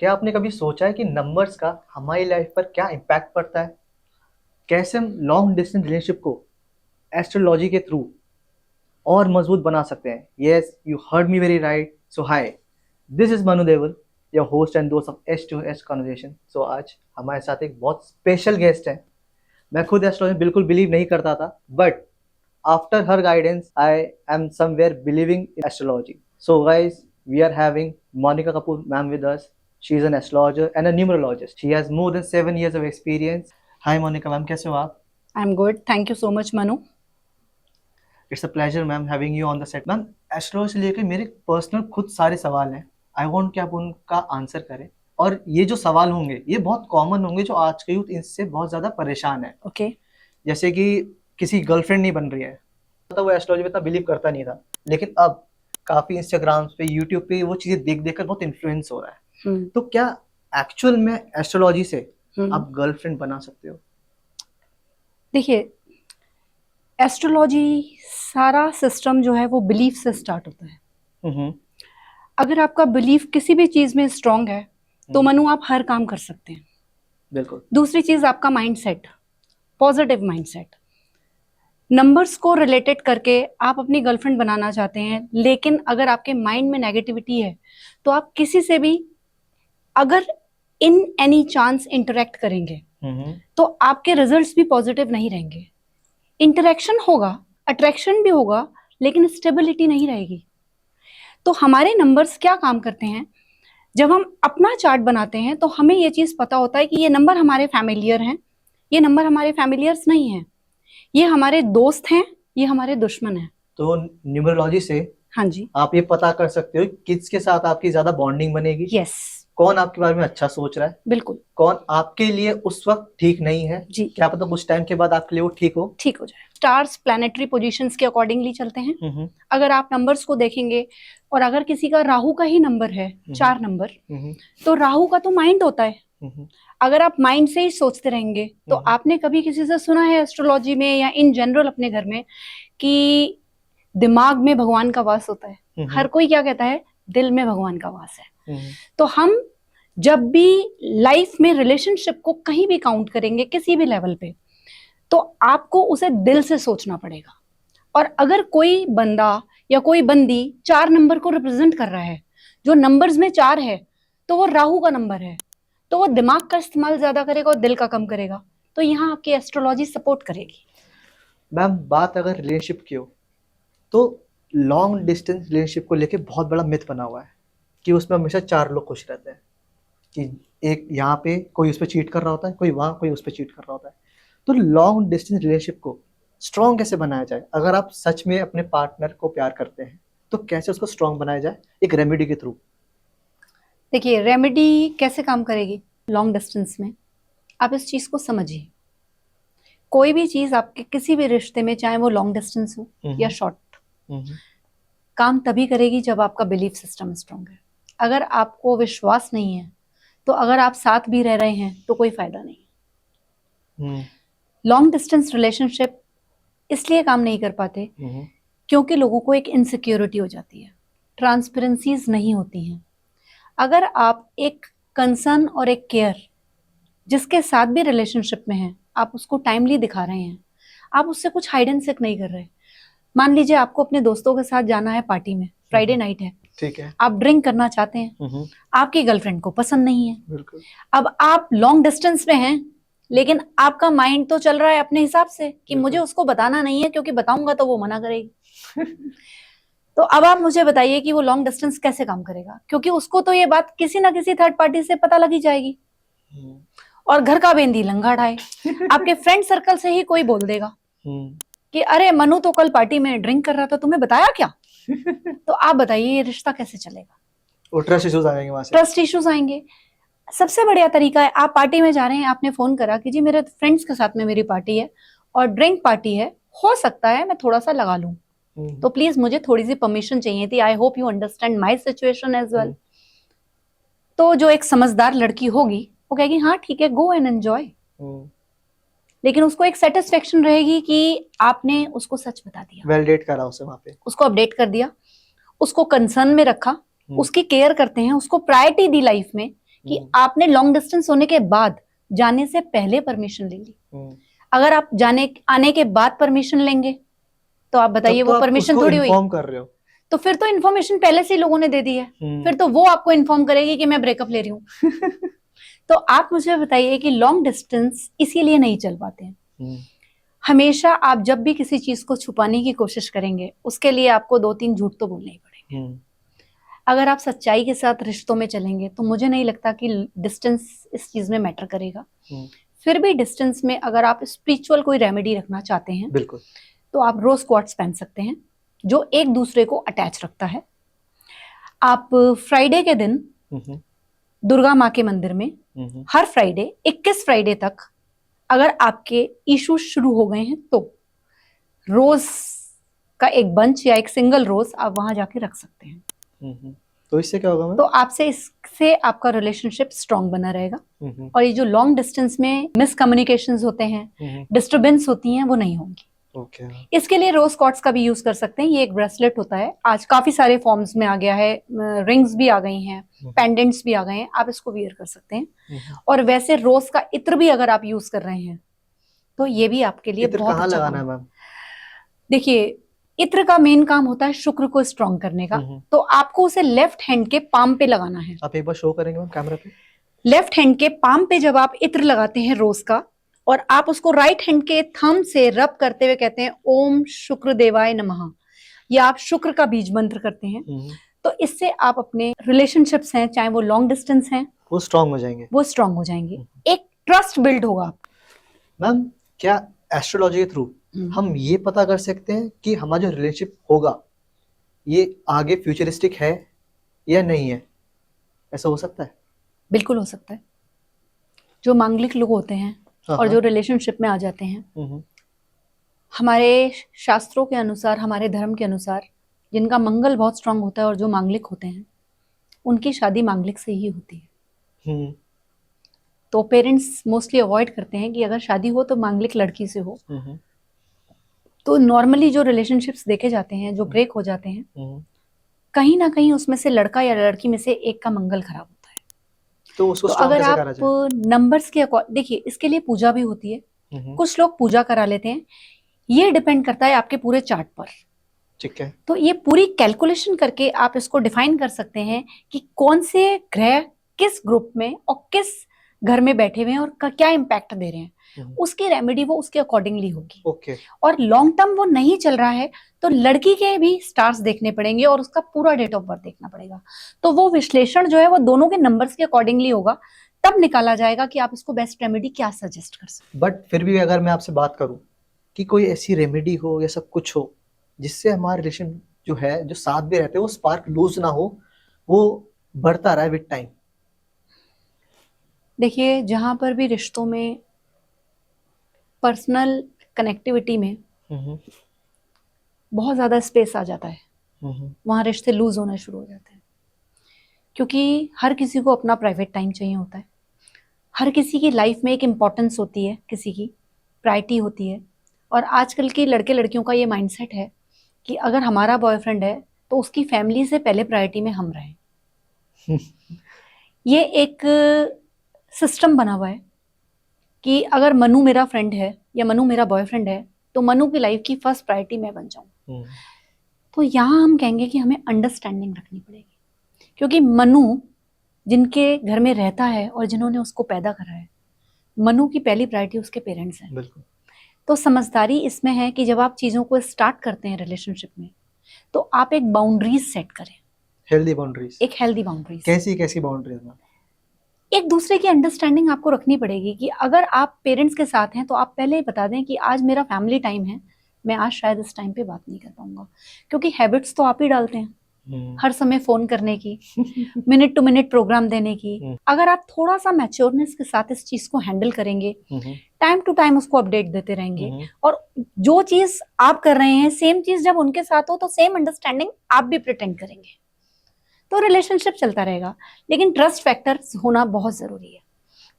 क्या आपने कभी सोचा है कि नंबर्स का हमारी लाइफ पर क्या इम्पैक्ट पड़ता है? कैसे हम लॉन्ग डिस्टेंस रिलेशनशिप को एस्ट्रोलॉजी के थ्रू और मजबूत बना सकते हैं? Yes, you heard me very right. So hi, this is Manu Deval, your host and दोस्त ऑफ H2H कन्वर्सेशन। सो आज हमारे साथ एक बहुत स्पेशल गेस्ट है। मैं खुद एस्ट्रोलॉजी बिल्कुल बिलीव नहीं करता था, but after her guidance I am somewhere believing in astrology. So guys, we are having Monica Kapoor ma'am with us. She is an astrologer and a numerologist. She has more than 7 years of experience. Hi Monica ma'am, कैसे हो आप? I'm good. Thank you so much, Manu. It's a pleasure ma'am having you on the set. Ma'am, astrology से लेकर मेरे personal खुद सारे सवाल हैं। आई वांट कि आप उनका आंसर करें। और ये जो सवाल होंगे ये बहुत कॉमन होंगे, जो आज के यूथ इससे बहुत ज़्यादा परेशान है। Okay. जैसे कि किसी गर्लफ्रेंड नहीं बन रही है, तो वो एस्ट्रोलॉजी में इतना बिलीव करता नहीं था, लेकिन अब काफ़ी इंस्टाग्राम पे, यूट्यूब पे वो चीज़ें देख देख कर बहुत इन्फ्लुएंस हो रहा है। तो क्या एक्चुअल में एस्ट्रोलॉजी से आप गर्लफ्रेंड बना सकते हो? देखिए, एस्ट्रोलॉजी सारा सिस्टम जो है वो बिलीफ से स्टार्ट होता है। अगर आपका बिलीफ किसी भी चीज में स्ट्रांग है तो मनु आप हर काम कर सकते हैं। बिल्कुल। दूसरी चीज आपका माइंडसेट, पॉजिटिव माइंडसेट। नंबर्स को रिलेटेड करके आप अपनी गर्लफ्रेंड बनाना चाहते हैं, लेकिन अगर आपके माइंड में नेगेटिविटी है तो आप किसी से भी अगर इन एनी चांस इंटरेक्ट करेंगे तो आपके रिजल्ट्स भी पॉजिटिव नहीं रहेंगे। इंटरेक्शन होगा, अट्रैक्शन भी होगा, लेकिन स्टेबिलिटी नहीं रहेगी। तो हमारे नंबर्स क्या काम करते हैं, जब हम अपना चार्ट बनाते हैं तो हमें ये चीज पता होता है कि ये नंबर हमारे फैमिलियर हैं, ये नंबर हमारे फैमिलियर्स नहीं हैं, ये हमारे दोस्त हैं, ये हमारे दुश्मन हैं। तो न्यूमरोलॉजी से हाँ जी, आप ये पता कर सकते हो किसके साथ आपकी ज्यादा बॉन्डिंग बनेगी। यस, कौन आपके बारे में अच्छा सोच रहा है, बिल्कुल, कौन आपके लिए उस वक्त ठीक नहीं है जी, क्या पता कुछ टाइम के बाद आपके लिए वो ठीक हो जाए। स्टार्स प्लैनेटरी पोजीशंस के अकॉर्डिंगली चलते हैं। अगर आप नंबर्स को देखेंगे और अगर किसी का राहु का ही नंबर है 4 नंबर, तो राहु का तो माइंड होता है। अगर आप माइंड से ही सोचते रहेंगे तो आपने कभी किसी से सुना है एस्ट्रोलॉजी में या इन जनरल अपने घर में कि दिमाग में भगवान का वास होता है? हर कोई क्या कहता है, दिल में भगवान का वास है। तो हम जब भी लाइफ में रिलेशनशिप को कहीं भी काउंट करेंगे किसी भी लेवल पे, तो आपको उसे दिल से सोचना पड़ेगा। और अगर कोई बंदा या कोई बंदी 4 नंबर को रिप्रेजेंट कर रहा है, जो नंबर्स में 4 है, तो वो राहु का नंबर है, तो वो दिमाग का इस्तेमाल ज्यादा करेगा और दिल का कम करेगा। तो यहाँ आपकी एस्ट्रोलॉजी सपोर्ट करेगी। मैम, बात अगर रिलेशनशिप की हो तो लॉन्ग डिस्टेंस रिलेशनशिप को लेके बहुत बड़ा मिथ बना हुआ है कि उसमें हमेशा 4 लोग खुश रहते हैं, कि एक यहाँ पे कोई उस पर चीट कर रहा होता है, कोई वहाँ, कोई उस पर चीट कर रहा होता है। तो लॉन्ग डिस्टेंस रिलेशनशिप को स्ट्रॉन्ग कैसे बनाया जाए? अगर आप सच में अपने पार्टनर को प्यार करते हैं तो कैसे उसको स्ट्रॉन्ग बनाया जाए एक रेमेडी के थ्रू? देखिए, रेमेडी कैसे काम करेगी लॉन्ग डिस्टेंस में, आप इस चीज को समझिए। कोई भी चीज आपके किसी भी रिश्ते में, चाहे वो लॉन्ग डिस्टेंस हो या शॉर्ट, काम तभी करेगी जब आपका बिलीफ सिस्टम स्ट्रांग है। अगर आपको विश्वास नहीं है तो अगर आप साथ भी रह रहे हैं तो कोई फायदा नहीं। लॉन्ग डिस्टेंस रिलेशनशिप इसलिए काम नहीं कर पाते क्योंकि लोगों को एक इनसिक्योरिटी हो जाती है, ट्रांसपेरेंसीज नहीं होती हैं। अगर आप एक कंसर्न और एक केयर जिसके साथ भी रिलेशनशिप में हैं, आप उसको टाइमली दिखा रहे हैं, आप उससे कुछ हाइड एंड सीक नहीं कर रहे। मान लीजिए आपको अपने दोस्तों के साथ जाना है पार्टी में, फ्राइडे नाइट है, ठीक है, आप ड्रिंक करना चाहते हैं, आपकी गर्लफ्रेंड को पसंद नहीं है। बिल्कुल। अब आप लॉन्ग डिस्टेंस पे हैं, लेकिन आपका माइंड तो चल रहा है अपने हिसाब से कि मुझे उसको बताना नहीं है क्योंकि बताऊंगा तो वो मना करेगी। तो अब आप मुझे बताइए कि वो लॉन्ग डिस्टेंस कैसे काम करेगा, क्योंकि उसको तो ये बात किसी ना किसी थर्ड पार्टी से पता लगी जाएगी। और घर का बेंदी लंगा ढाए, आपके फ्रेंड सर्कल से ही कोई बोल देगा कि अरे मनु तो कल पार्टी में ड्रिंक कर रहा था, तुम्हें बताया क्या? तो आप बताइए ये रिश्ता कैसे चलेगा? वो ट्रस्ट इश्यूज आएंगे, वहां से ट्रस्ट इश्यूज आएंगे। सबसे बढ़िया तरीका है, आप पार्टी में जा रहे हैं, आपने फोन करा कि जी मेरे फ्रेंड्स के साथ में मेरी पार्टी है और ड्रिंक पार्टी है, हो सकता है मैं थोड़ा सा लगा लूं, तो प्लीज मुझे थोड़ी सी परमिशन चाहिए थी। I hope you understand my situation as well. तो जो एक समझदार लड़की होगी वो कहेगी हाँ ठीक है, गो एंड एंजॉय। लेकिन उसको एक सेटिस्फेक्शन रहेगी कि आपने उसको सच बता दिया, वैलिडेट करा उसे, वहां पे उसको अपडेट कर दिया, उसको कंसर्न में रखा, उसकी केयर करते हैं, उसको प्रायोरिटी दी लाइफ में कि आपने लॉन्ग डिस्टेंस होने के बाद जाने से पहले परमिशन ले ली। अगर आप जाने आने के बाद परमिशन लेंगे तो आप बताइए वो परमिशन थोड़ी हुई। इन्फॉर्म कर रहे हो तो फिर तो इन्फॉर्मेशन पहले से ही लोगों ने दे दी है, फिर तो वो आपको इन्फॉर्म करेगी कि मैं ब्रेकअप ले रही हूँ। तो आप मुझे बताइए कि लॉन्ग डिस्टेंस इसीलिए नहीं चल पाते हैं। हमेशा आप जब भी किसी चीज को छुपाने की कोशिश करेंगे उसके लिए आपको 2-3 झूठ तो बोलने ही पड़ेंगे। अगर आप सच्चाई के साथ रिश्तों में चलेंगे तो मुझे नहीं लगता कि डिस्टेंस इस चीज में मैटर करेगा। फिर भी डिस्टेंस में अगर आप स्पिरिचुअल कोई रेमेडी रखना चाहते हैं बिल्कुल, तो आप रोज क्वार्ट्स पहन सकते हैं जो एक दूसरे को अटैच रखता है। आप फ्राइडे के दिन दुर्गा माँ के मंदिर में हर फ्राइडे 21 फ्राइडे तक अगर आपके इशू शुरू हो गए हैं तो रोज का एक बंच या एक सिंगल रोज आप वहां जाके रख सकते हैं। तो इससे क्या होगा मैम? तो आपसे इससे आपका रिलेशनशिप स्ट्रांग बना रहेगा और ये जो लॉन्ग डिस्टेंस में मिसकम्युनिकेशंस होते हैं, डिस्टरबेंस होती हैं, वो नहीं होंगी। ओके। इसके लिए रोज क्वार्ट्स का भी यूज कर सकते हैं। ये एक ब्रेसलेट होता है, आज काफी सारे फॉर्म्स में आ गया है, रिंग्स भी आ गई हैं, पेंडेंट्स भी आ गए हैं, आप इसको वियर कर सकते हैं। और वैसे रोज का इत्र भी अगर आप यूज कर रहे हैं तो ये भी आपके लिए बहुत अच्छा लगाना है मैम? देखिए, इत्र का मेन काम होता है शुक्र को स्ट्रांग करने का, तो आपको उसे लेफ्ट हैंड के पाम पे लगाना है। आप एक बार शो करेंगे मैम कैमरा पे? लेफ्ट हैंड के पाम पे जब आप इत्र लगाते हैं रोज का और आप उसको राइट हैंड के थंब से रब करते हुए कहते हैं ओम शुक्र देवाय नमः, या आप शुक्र का बीज मंत्र करते हैं, तो इससे आप अपने रिलेशनशिप्स हैं चाहे वो लॉन्ग डिस्टेंस हैं वो स्ट्रांग हो जाएंगे, वो स्ट्रांग हो जाएंगे। एक ट्रस्ट बिल्ड होगा। मैम क्या एस्ट्रोलॉजी के थ्रू हम ये पता कर सकते हैं कि हमारा जो रिलेशनशिप होगा ये आगे फ्यूचरिस्टिक है या नहीं है? ऐसा हो सकता है? बिल्कुल हो सकता है। जो मांगलिक लोग होते हैं और जो रिलेशनशिप में आ जाते हैं, हमारे शास्त्रों के अनुसार, हमारे धर्म के अनुसार, जिनका मंगल बहुत स्ट्रांग होता है और जो मांगलिक होते हैं उनकी शादी मांगलिक से ही होती है। तो पेरेंट्स मोस्टली अवॉइड करते हैं कि अगर शादी हो तो मांगलिक लड़की से हो। तो नॉर्मली जो रिलेशनशिप्स देखे जाते हैं जो ब्रेक हो जाते हैं, कहीं ना कहीं उसमें से लड़का या लड़की में से एक का मंगल खराब होता है। तो उसको तो अगर आप नंबर्स के देखिए, इसके लिए पूजा भी होती है, कुछ लोग पूजा करा लेते हैं, ये डिपेंड करता है आपके पूरे चार्ट पर। ठीक है। तो ये पूरी कैलकुलेशन करके आप इसको डिफाइन कर सकते हैं कि कौन से ग्रह किस ग्रुप में और किस घर में बैठे हुए हैं और क्या इम्पैक्ट दे रहे हैं, उसकी रेमेडी वो उसके अकॉर्डिंगली होगी। ओके। और लॉन्ग टर्म वो नहीं चल रहा है तो लड़की के भी स्टार्स देखने पड़ेंगे और उसका पूरा डेट ऑफ बर्थ देखना पड़ेगा। तो वो विश्लेषण जो है वो दोनों के नंबर्स के अकॉर्डिंगली होगा, तब निकाला जाएगा कि आप इसको बेस्ट रेमेडी क्या सजेस्ट कर सकते। बट फिर भी अगर मैं आपसे बात करूं कि कोई ऐसी रेमेडी हो या सब कुछ हो जिससे हमारा रिलेशन जो है, जो साथ भी रहते हैं, वो स्पार्क लूज ना हो, वो बढ़ता रहा विद टाइम। देखिए, जहां पर भी रिश्तों में पर्सनल कनेक्टिविटी में बहुत ज्यादा स्पेस आ जाता है, वहां रिश्ते लूज होना शुरू हो जाते हैं, क्योंकि हर किसी को अपना प्राइवेट टाइम चाहिए होता है। हर किसी की लाइफ में एक इम्पोर्टेंस होती है, किसी की प्रायोरिटी होती है। और आजकल के लड़के लड़कियों का ये माइंडसेट है कि अगर हमारा बॉयफ्रेंड है तो उसकी फैमिली से पहले प्रायोरिटी में हम रहें। ये एक सिस्टम बना हुआ है कि अगर मनु मेरा फ्रेंड है या मनु मेरा बॉयफ्रेंड है तो मनु की लाइफ की फर्स्ट प्रायोरिटी मैं बन जाऊं। तो यहाँ हम कहेंगे कि हमें अंडरस्टैंडिंग रखनी पड़ेगी, क्योंकि मनु जिनके घर में रहता है और जिन्होंने उसको पैदा करा है, मनु की पहली प्रायोरिटी उसके पेरेंट्स हैं। बिल्कुल। तो समझदारी इसमें है कि जब आप चीजों को स्टार्ट करते हैं रिलेशनशिप में तो आप एक बाउंड्रीज सेट करें, हेल्दी बाउंड्रीज। एक हेल्दी बाउंड्रीज। कैसी बाउंड्रीज? एक दूसरे की अंडरस्टैंडिंग आपको रखनी पड़ेगी कि अगर आप पेरेंट्स के साथ हैं तो आप पहले ही बता दें कि आज मेरा फैमिली टाइम है, मैं आज शायद इस टाइम पे बात नहीं कर पाऊंगा, क्योंकि हैबिट्स तो आप ही डालते हैं हर समय फोन करने की, मिनट टू मिनट प्रोग्राम देने की। अगर आप थोड़ा सा मैच्योरनेस के साथ इस चीज को हैंडल करेंगे, टाइम टू टाइम उसको अपडेट देते रहेंगे, और जो चीज आप कर रहे हैं सेम चीज जब उनके साथ हो तो सेम अंडरस्टैंडिंग आप भी प्रिटेंड करेंगे, तो रिलेशनशिप चलता रहेगा। लेकिन ट्रस्ट फैक्टर होना बहुत जरूरी है।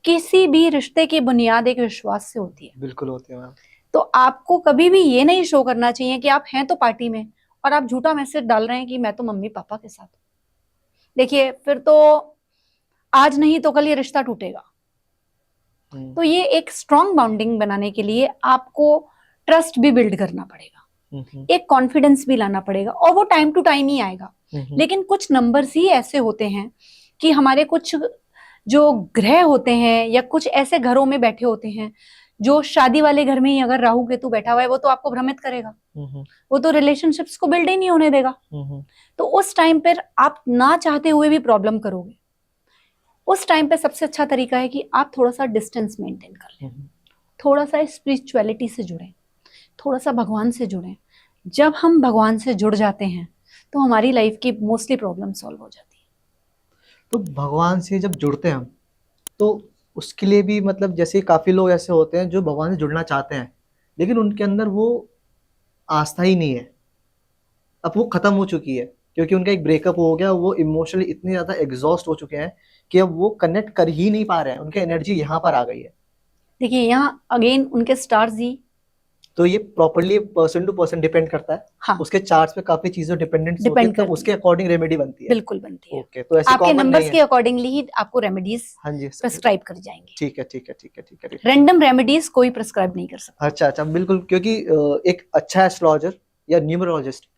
किसी भी रिश्ते की बुनियाद एक विश्वास से होती है। बिल्कुल होती है मैम। तो आपको कभी भी ये नहीं शो करना चाहिए कि आप हैं तो पार्टी में और आप झूठा मैसेज डाल रहे हैं कि मैं तो मम्मी पापा के साथ हूं। देखिए, फिर तो आज नहीं तो कल ये रिश्ता टूटेगा। हम्म, तो ये एक स्ट्रॉन्ग बॉन्डिंग बनाने के लिए आपको ट्रस्ट भी बिल्ड करना पड़ेगा, एक कॉन्फिडेंस भी लाना पड़ेगा, और वो टाइम टू टाइम ही आएगा। लेकिन कुछ नंबर्स ही ऐसे होते हैं कि हमारे कुछ जो ग्रह होते हैं या कुछ ऐसे घरों में बैठे होते हैं, जो शादी वाले घर में ही अगर राहु केतु बैठा हुआ है, वो तो आपको भ्रमित करेगा, वो तो रिलेशनशिप्स को बिल्ड ही नहीं होने देगा। तो उस टाइम पर आप ना चाहते हुए भी प्रॉब्लम करोगे। उस टाइम पे सबसे अच्छा तरीका है कि आप थोड़ा सा डिस्टेंस मेंटेन कर लें, थोड़ा सा स्पिरिचुअलिटी से जुड़ें, थोड़ा सा भगवान से जुड़ें। जब हम भगवान से जुड़ जाते हैं तो हमारी लाइफ की मोस्टली प्रॉब्लम सॉल्व हो जाती है। तो भगवान से जब जुड़ते हैं हम, तो उसके लिए भी मतलब जैसे काफी लोग ऐसे होते हैं जो भगवान से जुड़ना चाहते हैं, लेकिन उनके अंदर वो आस्था ही नहीं है। अब वो खत्म हो चुकी है क्योंकि उनका एक ब्रेकअप हो गया, वो इमोशनली इतने ज्यादा एग्जॉस्ट हो चुके हैं कि अब वो कनेक्ट कर ही नहीं पा रहे हैं, उनकी एनर्जी यहाँ पर आ गई है। देखिए यहाँ अगेन उनके स्टार्स ही, तो ये properly person to person depend करता है। हाँ, उसके चार्ट्स पे काफी चीजें डिपेंडेंट होती है, डिपेंड तब करती उसके है, अकॉर्डिंग रेमेडी बनती है। बिल्कुल बनती है। ओके, तो ऐसे आपके कॉमन नहीं नंबर्स है। के अकॉर्डिंगली ही आपको रेमेडीज हाँ जी, प्रिस्क्राइब कर जाएंगे। ठीक है ठीक है ठीक है ठीक है। रैंडम रेमेडीज कोई प्रिस्क्राइब नहीं कर सकता। अच्छा अच्छा, बिल्कुल, क्योंकि एक अच्छा एस्ट्रोलॉजर या न्यूमरोलॉजिस्ट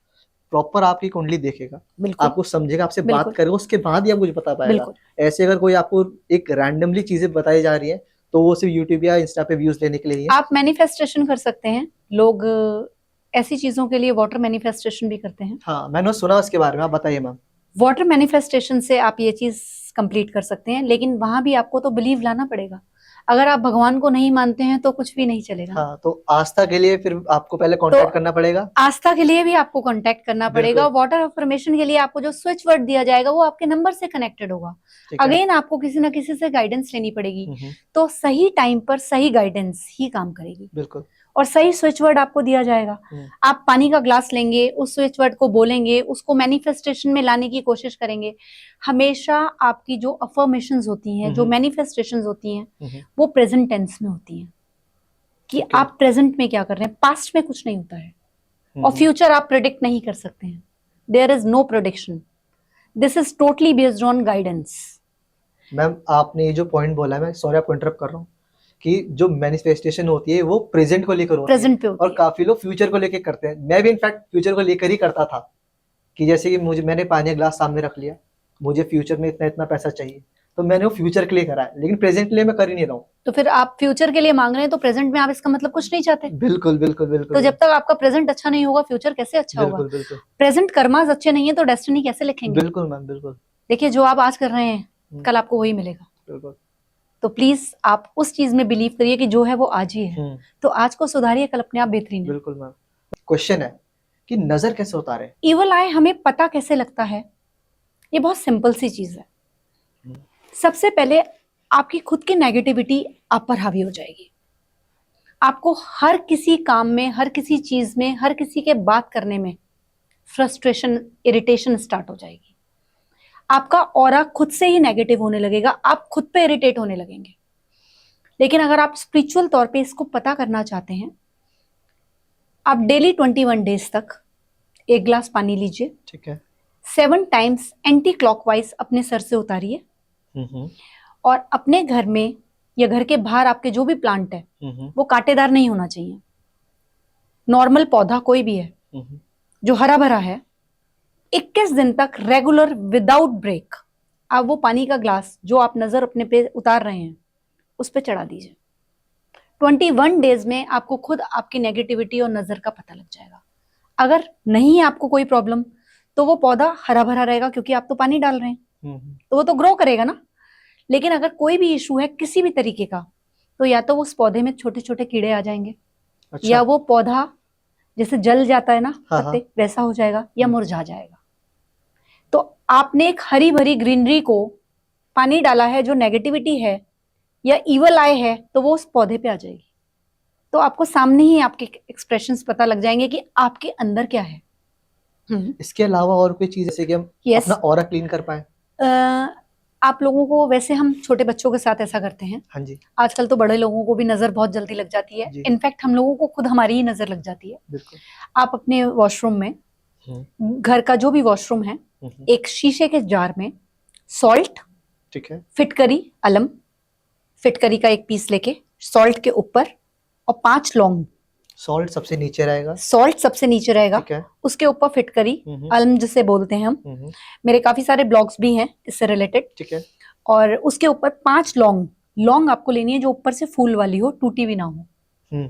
प्रॉपर आपकी कुंडली देखेगा, बिल्कुल आपको समझेगा, आपसे बिल्कुल बात करेगा, उसके बाद ही आप कुछ बता पाएगा। बिल्कुल। ऐसे अगर कोई आपको एक रैंडमली चीजें बताई जा रही है तो वो सिर्फ यूट्यूब या इंस्टा पे व्यूज लेने के लिए ही है। आप मैनिफेस्टेशन कर सकते हैं, लोग ऐसी चीजों के लिए वाटर मैनिफेस्टेशन भी करते हैं। हाँ, मैंने सुना उसके बारे में, आप बताइए मैम। वाटर मैनिफेस्टेशन से आप ये चीज कंप्लीट कर सकते हैं, लेकिन वहां भी आपको तो बिलीव लाना पड़ेगा। अगर आप भगवान को नहीं मानते हैं तो कुछ भी नहीं चलेगा। हाँ, तो आस्था के लिए फिर आपको पहले कांटेक्ट करना पड़ेगा। आस्था के लिए भी आपको कांटेक्ट करना पड़ेगा। वाटर अफर्मेशन के लिए आपको जो स्विच वर्ड दिया जाएगा वो आपके नंबर से कनेक्टेड होगा। अगेन आपको किसी ना किसी से गाइडेंस लेनी पड़ेगी, तो सही टाइम पर सही गाइडेंस ही काम करेगी। बिल्कुल। और सही स्विच वर्ड आपको दिया जाएगा। आप पानी का ग्लास लेंगे, उस स्विच वर्ड को बोलेंगे, उसको मैनिफेस्टेशन में लाने की कोशिश करेंगे। हमेशा आपकी जो अफर्मेशंस होती हैं, जो मैनिफेस्टेशंस होती हैं, वो प्रेजेंट टेंस में होती हैं कि आप प्रेजेंट में क्या कर रहे हैं। पास्ट में कुछ नहीं होता है और फ्यूचर आप प्रेडिक्ट नहीं कर सकते हैं। There is no prediction, this is totally based on guidance. Ma'am, आपने ये जो पॉइंट बोला है, मैं सॉरी आपको इंटरप्ट कर रहा हूँ, कि जो मैनिफेस्टेशन होती है वो प्रेजेंट को लेकर होती प्रेजेंट पे है, और काफी लोग फ्यूचर को लेकर करते हैं। मैं भी इनफैक्ट फ्यूचर को लेकर ही करता था, कि जैसे कि मैंने पानी का ग्लास सामने रख लिया, मुझे फ्यूचर में इतना इतना पैसा चाहिए, तो मैंने वो फ्यूचर के लिए करा है, लेकिन प्रेजेंट के लिए मैं कर ही नहीं रहा हूँ। तो फिर आप फ्यूचर के लिए मांग रहे हैं, तो प्रेजेंट में आप इसका मतलब कुछ नहीं चाहते। बिल्कुल बिल्कुल बिल्कुल। तो जब तक आपका प्रेजेंट अच्छा नहीं होगा, फ्यूचर कैसे अच्छा होगा। बिल्कुल बिल्कुल। प्रेजेंट कर्मास अच्छे नहीं है तो डेस्टिनी कैसे लिखेंगे। बिल्कुल मैम, बिल्कुल। देखिए जो आप आज कर रहे हैं कल आपको वही मिलेगा। बिल्कुल। तो प्लीज आप उस चीज में बिलीव करिए कि जो है वो आज ही है। तो आज को सुधारिए, कल अपने आप बेहतरीन है। बिल्कुल मैम। क्वेश्चन है कि नजर कैसे उतारे। इवल आई हमें पता कैसे लगता है, ये बहुत सिंपल सी चीज है। सबसे पहले आपकी खुद की नेगेटिविटी आप पर हावी हो जाएगी। आपको हर किसी काम में, हर किसी चीज में, हर किसी के बात करने में फ्रस्ट्रेशन, इरिटेशन स्टार्ट हो जाएगी। आपका ऑरा खुद से ही नेगेटिव होने लगेगा, आप खुद पे इरिटेट होने लगेंगे। लेकिन अगर आप स्पिरिचुअल तौर पे इसको पता करना चाहते हैं, आप डेली 21 डेज तक 1 ग्लास पानी लीजिए, ठीक है, 7 टाइम्स एंटी क्लॉकवाइज अपने सर से उतारिए, और अपने घर में या घर के बाहर आपके जो भी प्लांट है वो कांटेदार नहीं होना चाहिए। नॉर्मल पौधा कोई भी है जो हरा भरा है, 21 दिन तक रेगुलर विदाउट ब्रेक आप वो पानी का ग्लास जो आप नजर अपने पे उतार रहे हैं उस पे चढ़ा दीजिए। 21 डेज में आपको खुद आपकी नेगेटिविटी और नजर का पता लग जाएगा। अगर नहीं है आपको कोई प्रॉब्लम, तो वो पौधा हरा भरा रहेगा क्योंकि आप तो पानी डाल रहे हैं, तो वो तो ग्रो करेगा ना। लेकिन अगर कोई भी इशू है किसी भी तरीके का, तो या तो उस पौधे में छोटे छोटे कीड़े आ जाएंगे, अच्छा। या वो पौधा जैसे जल जाता है ना पत्ते, हाँ। वैसा हो जाएगा या मुरझा जाएगा। तो आपने एक हरी भरी ग्रीनरी को पानी डाला है, जो नेगेटिविटी है या इवल आई है, तो वो उस पौधे पे आ जाएगी। तो आपको सामने ही आपके एक्सप्रेशंस पता लग जाएंगे कि आपके अंदर क्या है। इसके अलावा और कोई चीज जैसे कि हम अपना ऑरा क्लीन कर पाए। आप लोगों को, वैसे हम छोटे बच्चों के साथ ऐसा करते हैं। हाँ जी। आजकल तो बड़े लोगों को भी नजर बहुत जल्दी लग जाती है। इनफैक्ट हम लोगों को खुद हमारी ही नजर लग जाती है। बिल्कुल। आप अपने वॉशरूम में, घर का जो भी वॉशरूम है, एक शीशे के जार में सॉल्ट, ठीक है। फिटकरी अलम, फिटकरी का एक पीस लेके सॉल्ट के ऊपर, और 5 लौंग। सॉल्ट सबसे नीचे रहेगा। सॉल्ट सबसे नीचे रहेगा, ठीक है। उसके ऊपर फिटकरी अलम जिसे बोलते हैं हम। मेरे काफी सारे ब्लॉग्स भी हैं इससे रिलेटेड। ठीक है। और उसके ऊपर 5 लौंग, लौंग आपको लेनी है जो ऊपर से फूल वाली हो, टूटी भी ना हो।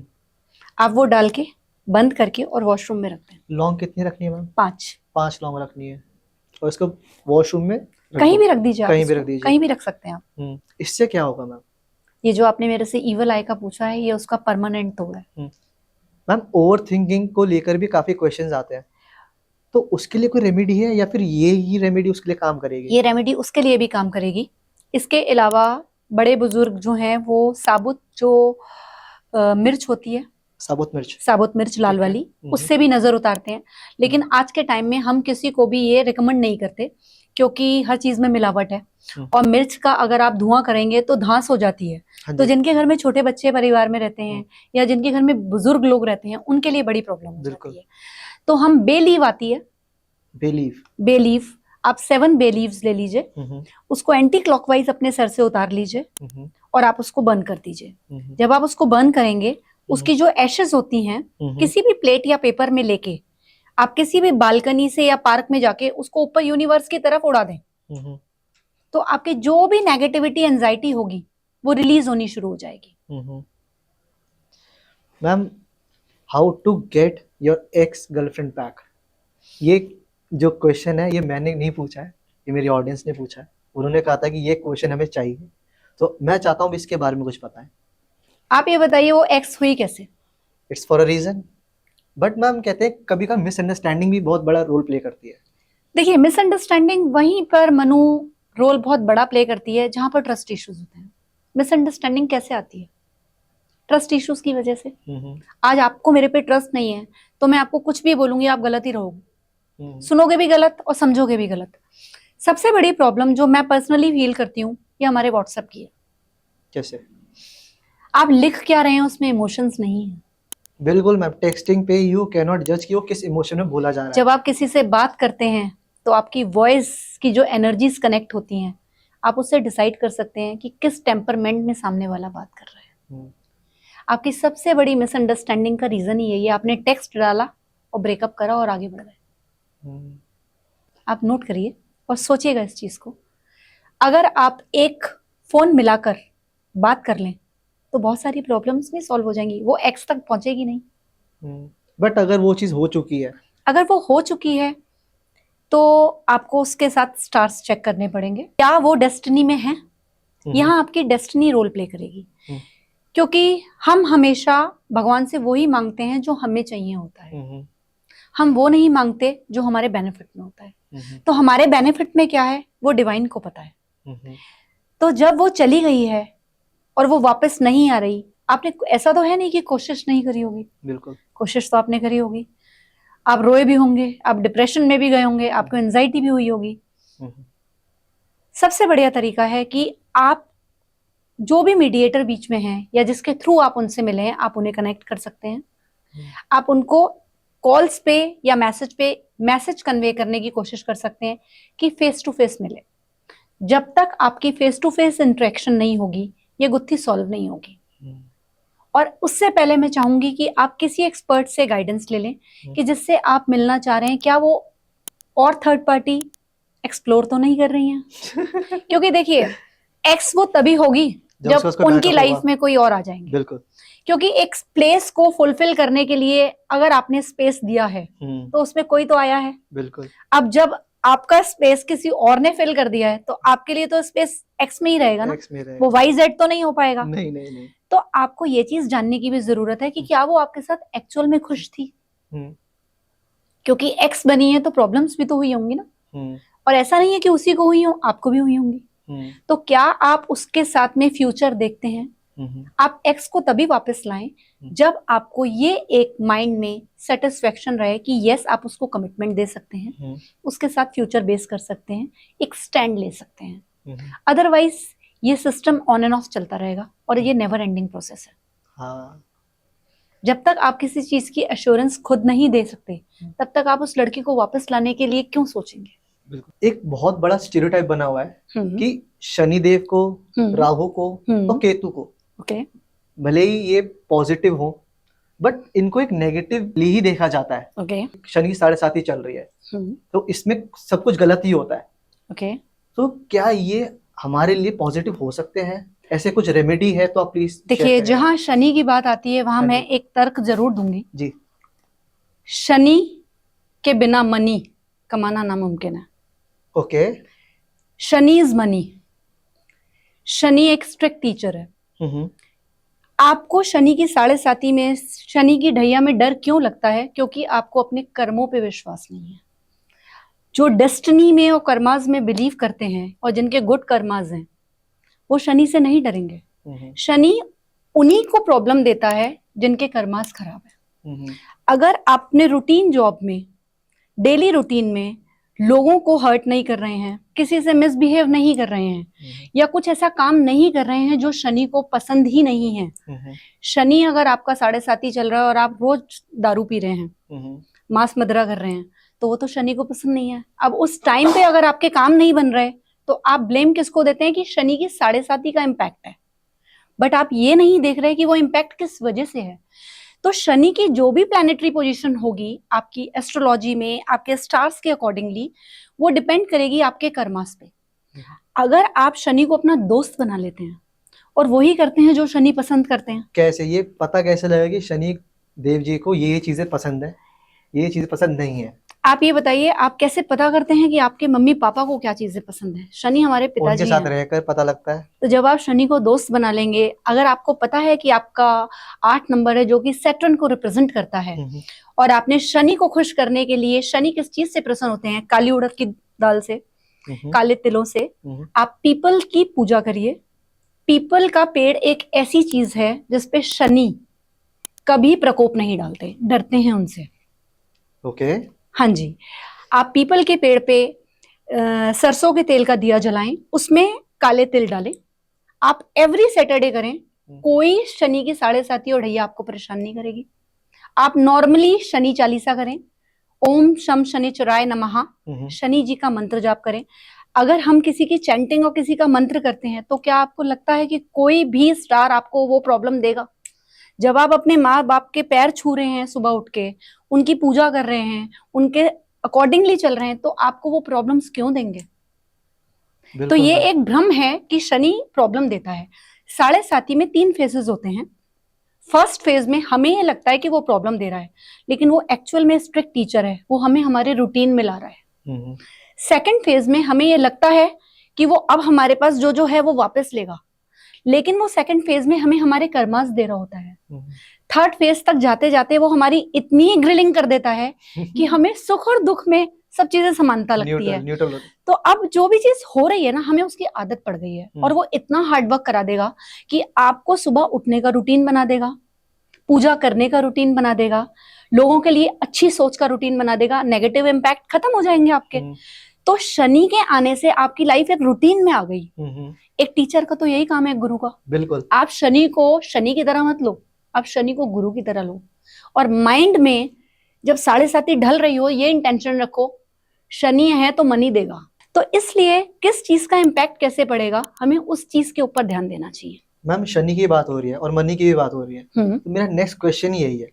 आप वो डाल के बंद करके और वॉशरूम में रखते हैं। लौंग कितनी रखनी है मैम? 5 लौंग रखनी है, और इसको वॉशरूम में कहीं भी रख दीजिए, कहीं भी रख दीजिए, कहीं भी रख सकते हैं आप। इससे क्या होगा मैम? ये जो आपने मेरे से ईवल आई का पूछा है, ये उसका परमानेंट तोड़ है। मैम ओवर थिंकिंग को लेकर भी काफी क्वेश्चंस आते हैं, तो उसके लिए कोई रेमेडी है या फिर ये ही रेमेडी उसके लिए काम करेगी? ये रेमेडी उसके लिए भी काम करेगी। इसके अलावा बड़े बुजुर्ग जो हैं वो साबुत जो मिर्च होती है, साबुत मिर्च लाल वाली, उससे भी नजर उतारते हैं। लेकिन आज के टाइम में हम किसी को भी ये रिकमेंड नहीं करते, क्योंकि हर चीज में मिलावट है। और मिर्च का अगर आप धुआं करेंगे तो धांस हो जाती है। तो जिनके घर में छोटे बच्चे परिवार में रहते हैं या जिनके घर में बुजुर्ग लोग रहते हैं, उनके लिए बड़ी प्रॉब्लम हो जाती है। तो हम बे लीव आती है, बे लीव, आप 7 बे लीव्स ले लीजिए, उसको एंटी क्लॉकवाइज अपने सर से उतार लीजिए और आप उसको बर्न कर दीजिए। जब आप उसको बर्न करेंगे, उसकी जो एशेस होती हैं, किसी भी प्लेट या पेपर में लेके आप किसी भी बालकनी से या पार्क में जाके उसको ऊपर यूनिवर्स की तरफ उड़ा दें, तो आपके जो भी नेगेटिविटी एंजाइटी होगी वो रिलीज होनी शुरू हो जाएगी। Ma'am, how to get your ex girlfriend back, ये जो क्वेश्चन है ये मैंने नहीं पूछा है, ये मेरी ऑडियंस ने पूछा है। उन्होंने कहा था कि ये क्वेश्चन हमें चाहिए, तो मैं चाहता हूँ इसके बारे में कुछ बताएं। आप ये बताइए वो एक्स हुई कैसे? It's for a reason, but ma'am कहते हैं कभी कभी मिसअंडरस्टैंडिंग भी बहुत बड़ा रोल प्ले करती है। देखिए, मिसअंडरस्टैंडिंग वहीं पर मनु रोल बहुत बड़ा प्ले करती है जहां पर ट्रस्ट इश्यूज होते हैं। मिसअंडरस्टैंडिंग कैसे आती है? ट्रस्ट इश्यूज की वजह से। आज आपको मेरे पे ट्रस्ट नहीं है तो मैं आपको कुछ भी बोलूंगी, आप गलत ही रहोगे, सुनोगे भी गलत और समझोगे भी गलत। सबसे बड़ी प्रॉब्लम जो मैं पर्सनली फील करती हूँ, ये हमारे व्हाट्सएप की है। कैसे? आप लिख क्या रहे हैं उसमें इमोशंस नहीं है। बिल्कुल मैम, टेक्सटिंग पे यू कैन नॉट जज कि वो किस इमोशन में बोला जा रहा है। जब आप किसी से बात करते हैं तो आपकी वॉइस की जो एनर्जीज कनेक्ट होती हैं, आप उससे डिसाइड कर सकते हैं कि किस टेम्परमेंट में सामने वाला बात कर रहा है। आपकी सबसे बड़ी मिसअंडरस्टैंडिंग का रीजन ही यही है, आपने टेक्स्ट डाला और ब्रेकअप करा और आगे बढ़ गए। आप नोट करिए और सोचिएगा इस चीज को। अगर आप एक फोन मिलाकर बात कर लें तो बहुत सारी प्रॉब्लम्स नहीं सॉल्व हो जाएंगी, वो एक्स तक पहुंचेगी नहीं। बट अगर वो चीज हो चुकी है, अगर वो हो चुकी है तो आपको उसके साथ स्टार्स चेक करने पड़ेंगे, क्या वो डेस्टिनी में है। यहाँ आपकी डेस्टिनी रोल प्ले करेगी, क्योंकि हम हमेशा भगवान से वो ही मांगते हैं जो हमें चाहिए होता है। हम वो नहीं मांगते जो हमारे बेनिफिट में होता है। तो हमारे बेनिफिट में क्या है वो डिवाइन को पता है। तो जब वो चली गई है और वो वापस नहीं आ रही, आपने ऐसा तो है नहीं कि कोशिश नहीं करी होगी। बिल्कुल कोशिश तो आपने करी होगी। आप रोए भी होंगे, आप डिप्रेशन में भी गए होंगे, आपको एंजाइटी भी हुई होगी। सबसे बढ़िया तरीका है कि आप जो भी मीडिएटर बीच में हैं या जिसके थ्रू आप उनसे मिले हैं, आप उन्हें कनेक्ट कर सकते हैं। आप उनको कॉल्स पे या मैसेज कन्वे करने की कोशिश कर सकते हैं कि फेस टू फेस मिले। जब तक आपकी फेस टू फेस इंटरेक्शन नहीं होगी, ये गुत्थी सॉल्व नहीं होगी। और उससे पहले मैं चाहूंगी कि आप किसी एक्सपर्ट से गाइडेंस ले लें कि जिससे आप मिलना चाह रहे हैं, क्या वो और थर्ड पार्टी एक्सप्लोर तो नहीं कर रही हैं। क्योंकि देखिए, एक्स वो तभी होगी जब उनकी लाइफ में कोई और आ जाएंगे। बिल्कुल। क्योंकि एक प्लेस को फुलफिल करने के लिए अगर आपने स्पेस दिया है तो उसमें कोई तो आया है। बिल्कुल। अब जब आपका स्पेस किसी और ने फिल कर दिया है तो आपके लिए तो स्पेस एक्स में ही रहेगा ना, वो वाई जेड तो नहीं हो पाएगा। नहीं। तो आपको ये चीज जानने की भी जरूरत है कि क्या वो आपके साथ एक्चुअल में खुश थी। क्योंकि एक्स बनी है तो प्रॉब्लम्स भी तो हुई होंगी ना, और ऐसा नहीं है कि उसी को हुई हो, आपको भी हुई होंगी। तो क्या आप उसके साथ में फ्यूचर देखते हैं? आप एक्स को तभी वापस लाएं जब आपको ये एक माइंड में सेटिस्फेक्शन रहे कि यस, आप उसको कमिटमेंट दे सकते हैं, उसके साथ फ्यूचर बेस कर सकते हैं, एक स्टैंड ले सकते हैं। अदरवाइज ये सिस्टम ऑन एंड ऑफ चलता रहेगा और ये नेवर एंडिंग प्रोसेस है। हाँ। जब तक आप किसी चीज की एश्योरेंस खुद नहीं दे सकते, तब तक आप उस लड़की को वापस लाने के लिए क्यों सोचेंगे? बिल्कुल। एक बहुत बड़ा स्टीरियोटाइप बना हुआ है कि शनिदेव को, हम्म, राहु को और केतु को, ओके, भले ही ये पॉजिटिव हो बट इनको एक नेगेटिवली ही देखा जाता है। ओके, शनि की 7.5 चल रही है हम्म, तो इसमें सब कुछ गलत ही होता है। ओके। तो क्या ये हमारे लिए पॉजिटिव हो सकते हैं? ऐसे कुछ रेमेडी है तो आप प्लीज देखिए, जहाँ शनि की बात आती है वहां हाँ मैं जी। एक तर्क जरूर दूंगी। जी। शनि के बिना मनी कमाना नामुमकिन है। Okay. Shani is money. Shani एक स्ट्रिक्ट टीचर है। हम्म। आपको शनि की 7.5 में, शनि की ढैया में डर क्यों लगता है? क्योंकि आपको अपने कर्मों पे विश्वास नहीं है। जो डेस्टिनी में और कर्माज में बिलीव करते हैं और जिनके गुड कर्माज हैं, वो शनि से नहीं डरेंगे। शनि उन्हीं को प्रॉब्लम देता है जिनके कर्मास खराब है। अगर आपने रूटीन जॉब में, डेली रूटीन में लोगों को हर्ट नहीं कर रहे हैं, किसी से मिसबिहेव नहीं कर रहे हैं, या कुछ ऐसा काम नहीं कर रहे हैं जो शनि को पसंद ही नहीं है। शनि अगर आपका 7.5 चल रहा है और आप रोज दारू पी रहे हैं, मांस मदिरा कर रहे हैं, तो वो तो शनि को पसंद नहीं है। अब उस टाइम पे अगर आपके काम नहीं बन रहे तो आप ब्लेम किसको देते हैं कि शनि की 7.5 का इम्पैक्ट है, बट आप ये नहीं देख रहे कि वो इम्पैक्ट किस वजह से है। तो शनि की जो भी प्लैनेटरी पोजीशन होगी आपकी एस्ट्रोलॉजी में, आपके स्टार्स के अकॉर्डिंगली, वो डिपेंड करेगी आपके कर्मास पे। अगर आप शनि को अपना दोस्त बना लेते हैं और वही करते हैं जो शनि पसंद करते हैं, कैसे ये पता कैसे लगेगा कि शनि देव जी को ये चीजें पसंद है, ये चीजें पसंद नहीं है? आप ये बताइए, आप कैसे पता करते हैं कि आपके मम्मी पापा को क्या चीजें पसंद है? शनि हमारे पिताजी उनके साथ हैं। रहकर पता लगता है। तो जब आप शनि को दोस्त बना लेंगे, अगर आपको पता है कि आपका 8 नंबर है जो कि सैटर्न को रिप्रेजेंट करता है, और आपने शनि को खुश करने के लिए, शनि किस चीज से प्रसन्न होते हैं? काली उड़द की दाल से, काले तिलों से। आप पीपल की पूजा करिए। पीपल का पेड़ एक ऐसी चीज है जिसपे शनि कभी प्रकोप नहीं डालते, डरते हैं उनसे। ओके। हाँ जी। आप पीपल के पेड़ पे सरसों के तेल का दिया जलाएं, उसमें काले तिल डालें। आप एवरी सैटरडे करें, कोई शनि की 7.5 और ढैया आपको परेशान नहीं करेगी। आप नॉर्मली शनि चालीसा करें, ओम शम शनिचराय नमः, शनि जी का मंत्र जाप करें। अगर हम किसी की चैंटिंग और किसी का मंत्र करते हैं तो क्या आपको लगता है कि कोई भी स्टार आपको वो प्रॉब्लम देगा? जब आप अपने माँ बाप के पैर छू रहे हैं सुबह उठ के, उनकी पूजा कर रहे हैं, उनके अकॉर्डिंगली चल रहे हैं, तो आपको वो प्रॉब्लम्स क्यों देंगे? तो ये एक भ्रम है कि शनि प्रॉब्लम देता है। 7.5 में 3 फेजेस होते हैं। फर्स्ट फेज में हमें ये लगता है कि वो प्रॉब्लम दे रहा है, लेकिन वो एक्चुअल में स्ट्रिक्ट टीचर है, वो हमें हमारे रूटीन में ला रहा है। सेकंड फेज में हमें ये लगता है कि वो अब हमारे पास जो जो है वो वापस लेगा, लेकिन वो सेकंड फेज में हमें हमारे कर्मास दे रहा होता है। थर्ड फेज तक जाते जाते वो हमारी इतनी ग्रिलिंग कर देता है कि हमें सुख और दुख में सब चीजें समानता लगती है। तो अब जो भी चीज हो रही है ना, हमें उसकी आदत पड़ गई है, और वो इतना हार्ड वर्क करा देगा कि आपको सुबह उठने का रूटीन बना देगा, पूजा करने का रूटीन बना देगा, लोगों के लिए अच्छी सोच का रूटीन बना देगा, नेगेटिव इम्पैक्ट खत्म हो जाएंगे आपके। तो शनि के आने से आपकी लाइफ एक रूटीन में आ गई। एक टीचर का तो यही काम है, गुरु का। बिल्कुल। आप शनि को शनि की तरह मत लो, आप शनि को गुरु की तरह लो। और माइंड में जब 7.5 ढल रही हो, ये इंटेंशन रखो, शनि है तो मनी देगा। तो इसलिए किस चीज का इम्पैक्ट कैसे पड़ेगा, हमें उस चीज के ऊपर ध्यान देना चाहिए। मैम, शनि की बात हो रही है और मनी की भी बात हो रही है, तो मेरा नेक्स्ट क्वेश्चन यही है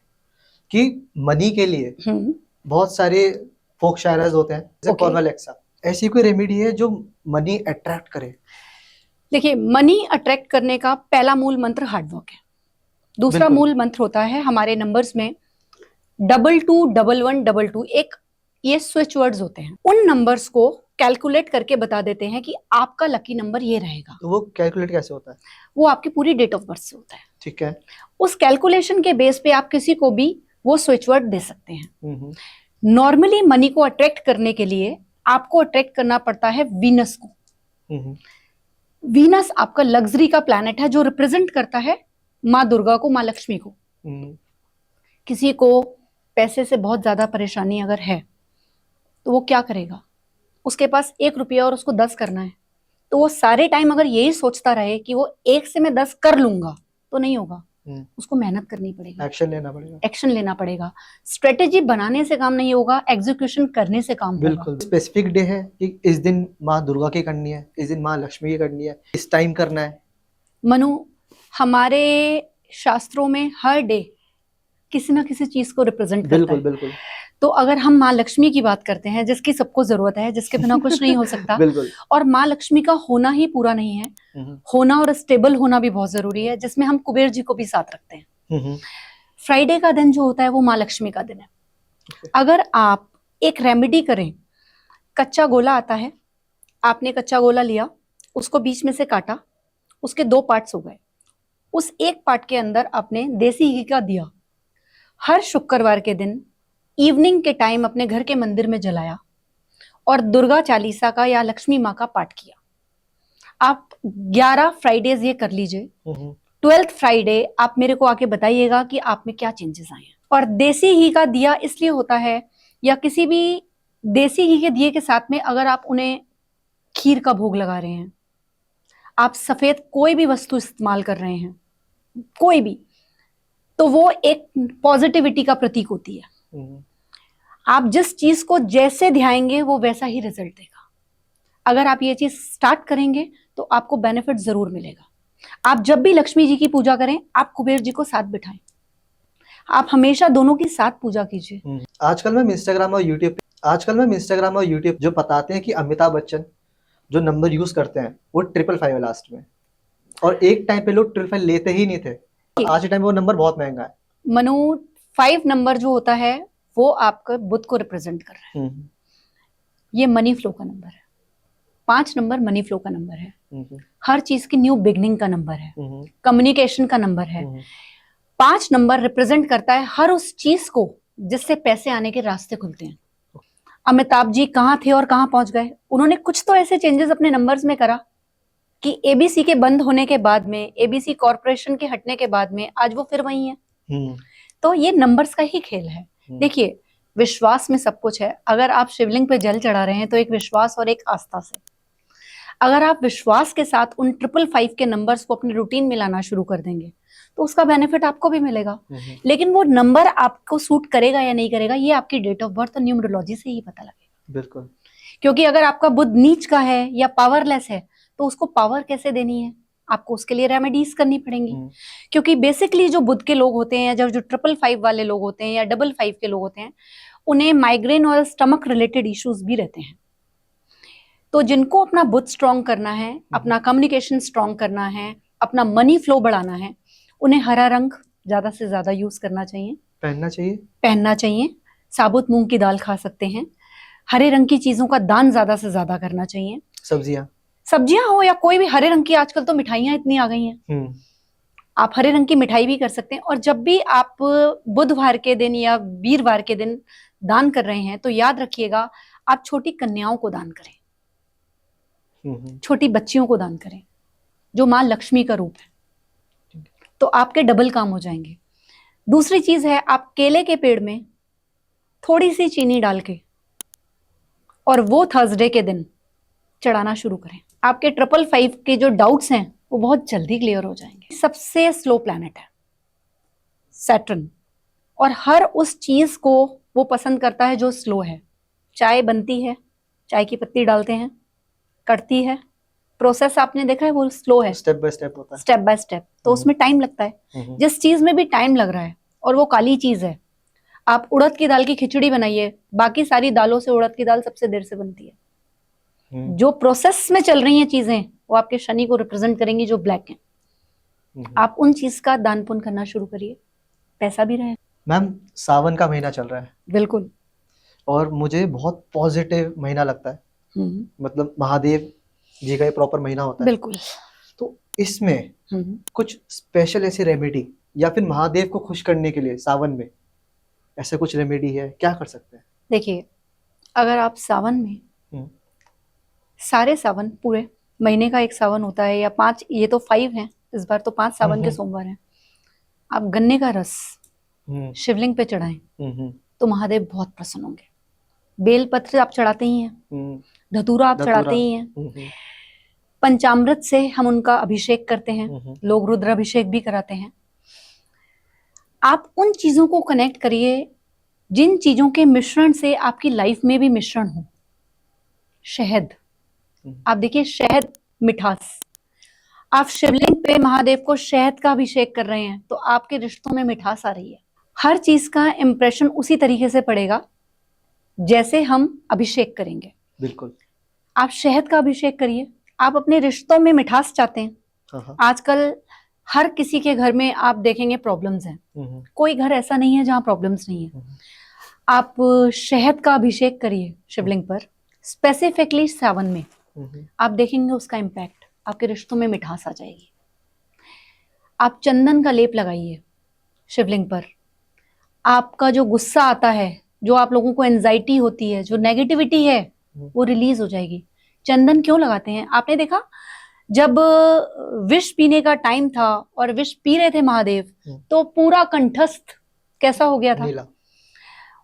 कि मनी के लिए बहुत सारे फोक शायराज होते हैं, जैसे कॉर्नल एक्सा, ऐसी कोई रेमेडी है जो मनी अट्रैक्ट करे? देखिए, मनी अट्रैक्ट करने का पहला मूल मंत्र हार्डवर्क है। दूसरा मूल मंत्र होता है हमारे नंबर्स में 221122। एक ये स्विच वर्ड्स होते हैं, उन नंबर्स को कैलकुलेट करके बता देते हैं कि आपका लकी नंबर ये रहेगा। तो वो कैलकुलेट कैसे होता है? वो आपकी पूरी डेट ऑफ बर्थ से होता है। ठीक है। उस कैलकुलेशन के बेस पे आप किसी को भी वो स्विच वर्ड दे सकते हैं। नॉर्मली मनी को अट्रैक्ट करने के लिए आपको अट्रैक्ट करना पड़ता है वीनस को। वीनस आपका लग्जरी का प्लैनेट है, जो रिप्रेजेंट करता है माँ दुर्गा को, माँ लक्ष्मी को। किसी को पैसे से बहुत ज्यादा परेशानी अगर है तो वो क्या करेगा? उसके पास 1 रुपया और उसको 10 करना है, तो वो सारे टाइम अगर यही सोचता रहे कि वो 1 से मैं 10 कर लूंगा, तो नहीं होगा। उसको मेहनत करनी पड़ेगी, एक्शन लेना पड़ेगा। स्ट्रेटेजी बनाने से काम नहीं होगा, एग्जीक्यूशन करने से काम होगा। बिल्कुल। स्पेसिफिक डे है कि इस दिन माँ दुर्गा की करनी है, इस दिन माँ लक्ष्मी की करनी है, इस टाइम करना है? मनु, हमारे शास्त्रों में हर डे किसी ना किसी चीज को रिप्रेजेंट करता है। बिल्कुल। तो अगर हम माँ लक्ष्मी की बात करते हैं, जिसकी सबको जरूरत है, जिसके बिना कुछ नहीं हो सकता, बिल्कुल। और माँ लक्ष्मी का होना ही पूरा नहीं है, होना और स्टेबल होना भी बहुत जरूरी है, जिसमें हम कुबेर जी को भी साथ रखते हैं। फ्राइडे का दिन जो होता है वो माँ लक्ष्मी का दिन है। अगर आप एक रेमेडी करें, कच्चा गोला आता है, आपने कच्चा गोला लिया, उसको बीच में से काटा, उसके 2 पार्ट्स हो गए, उस एक पार्ट के अंदर आपने देसी घी का दिया हर शुक्रवार के दिन इवनिंग के टाइम अपने घर के मंदिर में जलाया और दुर्गा चालीसा का या लक्ष्मी माँ का पाठ किया। आप 11 फ्राइडेज ये कर लीजिए। 12th फ्राइडे आप मेरे को आके बताइएगा कि आप में क्या चेंजेस आए हैं। और देसी घी का दिया इसलिए होता है, या किसी भी देसी घी के दिए के साथ में अगर आप उन्हें खीर का भोग लगा रहे हैं, आप सफेद कोई भी वस्तु इस्तेमाल कर रहे हैं, कोई भी, तो वो एक पॉजिटिविटी का प्रतीक होती है। आप जिस चीज को जैसे ध्याएंगे वो वैसा ही रिजल्ट देगा। अगर आप ये चीज स्टार्ट करेंगे तो आपको बेनिफिट जरूर मिलेगा। आप जब भी लक्ष्मी जी की पूजा करें, आप कुबेर जी को साथ बिठाएं, आप हमेशा दोनों की साथ पूजा कीजिए। आजकल मैं इंस्टाग्राम और यूट्यूब जो बताते हैं कि अमिताभ बच्चन जो नंबर यूज करते हैं वो 555 है लास्ट में, और एक टाइम पे लोग 555 लेते ही नहीं थे, आज के टाइम में वो नंबर बहुत महंगा है। मनु, 5 नंबर जो होता है वो आपका बुध को रिप्रेजेंट कर रहा है। ये मनी फ्लो का नंबर है। 5 नंबर मनी फ्लो का नंबर है, हर चीज की न्यू बिगनिंग का नंबर है, कम्युनिकेशन का नंबर है। 5 नंबर रिप्रेजेंट करता है हर उस चीज को जिससे पैसे आने के रास्ते खुलते हैं। अमिताभ जी कहाँ थे और कहाँ पहुंच गए? उन्होंने कुछ तो ऐसे चेंजेस अपने नंबर्स में करा कि एबीसी के बंद होने के बाद में, एबीसी कॉर्पोरेशन के हटने के बाद में आज वो फिर वही है। तो ये नंबर्स का ही खेल है। देखिए, विश्वास में सब कुछ है। अगर आप शिवलिंग पे जल चढ़ा रहे हैं तो एक विश्वास और एक आस्था से, अगर आप विश्वास के साथ उन 555 के नंबर्स को अपने रूटीन में लाना शुरू कर देंगे तो उसका बेनिफिट आपको भी मिलेगा। लेकिन वो नंबर आपको सूट करेगा या नहीं करेगा, ये आपकी डेट ऑफ बर्थ और न्यूमरोलॉजी से ही पता लगेगा। बिल्कुल। क्योंकि अगर आपका बुध नीच का है या पावरलेस है तो उसको पावर कैसे देनी है, आपको उसके लिए रेमेडीज करनी पड़ेंगी। क्योंकि बेसिकली जो बुध के लोग होते हैं, या जो 555 वाले लोग होते हैं, या 55 के लोग होते हैं, उन्हें माइग्रेन और स्टमक रिलेटेड इश्यूज भी रहते हैं। तो जिनको अपना बुध स्ट्रॉन्ग करना है, अपना कम्युनिकेशन स्ट्रॉन्ग करना है, अपना मनी फ्लो बढ़ाना है, उन्हें हरा रंग ज्यादा से ज्यादा यूज करना चाहिए, पहनना चाहिए। साबुत मूंग की दाल खा सकते हैं। हरे रंग की चीजों का दान ज्यादा से ज्यादा करना चाहिए। सब्जियां हो या कोई भी हरे रंग की, आजकल तो मिठाइयां इतनी आ गई हैं, आप हरे रंग की मिठाई भी कर सकते हैं। और जब भी आप बुधवार के दिन या वीरवार के दिन दान कर रहे हैं तो याद रखिएगा, आप छोटी कन्याओं को दान करें, छोटी बच्चियों को दान करें, जो माँ लक्ष्मी का रूप है, तो आपके डबल काम हो जाएंगे। दूसरी चीज है, आप केले के पेड़ में थोड़ी सी चीनी डाल के और वो थर्सडे के दिन चढ़ाना शुरू करें। आपके 555 के जो डाउट्स हैं वो बहुत जल्दी क्लियर हो जाएंगे। सबसे स्लो प्लैनेट है सैटर्न, और हर उस चीज को वो पसंद करता है जो स्लो है। चाय बनती है, चाय की पत्ती डालते हैं, कटती है, प्रोसेस आपने देखा है वो स्लो है, स्टेप बाय स्टेप होता है, स्टेप बाय स्टेप, तो उसमें टाइम लगता है। जिस चीज में भी टाइम लग रहा है और वो काली चीज है, आप उड़द की दाल की खिचड़ी बनाइए, बाकी सारी दालों से उड़द की दाल सबसे देर से बनती है। जो प्रोसेस में चल रही हैं चीजें वो आपके शनि को रिप्रेजेंट करेंगी, जो ब्लैक हैं। आप उन चीज का दान पुण्य करना शुरू करिए, पैसा भी रहे। मैम, सावन का महीना चल रहा है। बिल्कुल। और मुझे बहुत पॉजिटिव महीना लगता है। मतलब महादेव जी का ये प्रॉपर महीना होता है। बिल्कुल। तो इसमें कुछ स्पेशल ऐसी रेमेडी या फिर महादेव को खुश करने के लिए सावन में ऐसे कुछ रेमेडी है, क्या कर सकते हैं? देखिए, अगर आप सावन में सारे सावन, पूरे महीने का एक सावन होता है, या 5, ये तो 5 हैं इस बार, तो 5 सावन के सोमवार हैं, आप गन्ने का रस शिवलिंग पे चढ़ाएं तो महादेव बहुत प्रसन्न होंगे। बेलपत्र आप चढ़ाते ही हैं, धतूरा आप चढ़ाते ही हैं, पंचामृत से हम उनका अभिषेक करते हैं, लोग रुद्राभिषेक भी कराते हैं। आप उन चीजों को कनेक्ट करिए जिन चीजों के मिश्रण से आपकी लाइफ में भी मिश्रण हो। शहद, आप देखिए शहद, मिठास। आप शिवलिंग पे महादेव को शहद का अभिषेक कर रहे हैं तो आपके रिश्तों में मिठास आ रही है। हर चीज का इंप्रेशन उसी तरीके से पड़ेगा जैसे हम अभिषेक करेंगे। बिल्कुल। आप शहद का अभिषेक करिए, आप अपने रिश्तों में मिठास चाहते हैं। हाँ। आजकल हर किसी के घर में आप देखेंगे प्रॉब्लम्स हैं, कोई घर ऐसा नहीं है जहां प्रॉब्लम्स नहीं है। आप शहद का अभिषेक करिए शिवलिंग पर, स्पेसिफिकली सावन में, आप देखेंगे उसका इम्पैक्ट, आपके रिश्तों में मिठास आ जाएगी। आप चंदन का लेप लगाइए शिवलिंग पर, आपका जो गुस्सा आता है, जो आप लोगों को एंजाइटी होती है, जो नेगेटिविटी है, वो रिलीज हो जाएगी। चंदन क्यों लगाते हैं? आपने देखा जब विष पीने का टाइम था और विष पी रहे थे महादेव तो पूरा कंठस्थ कैसा हो गया था? नीला।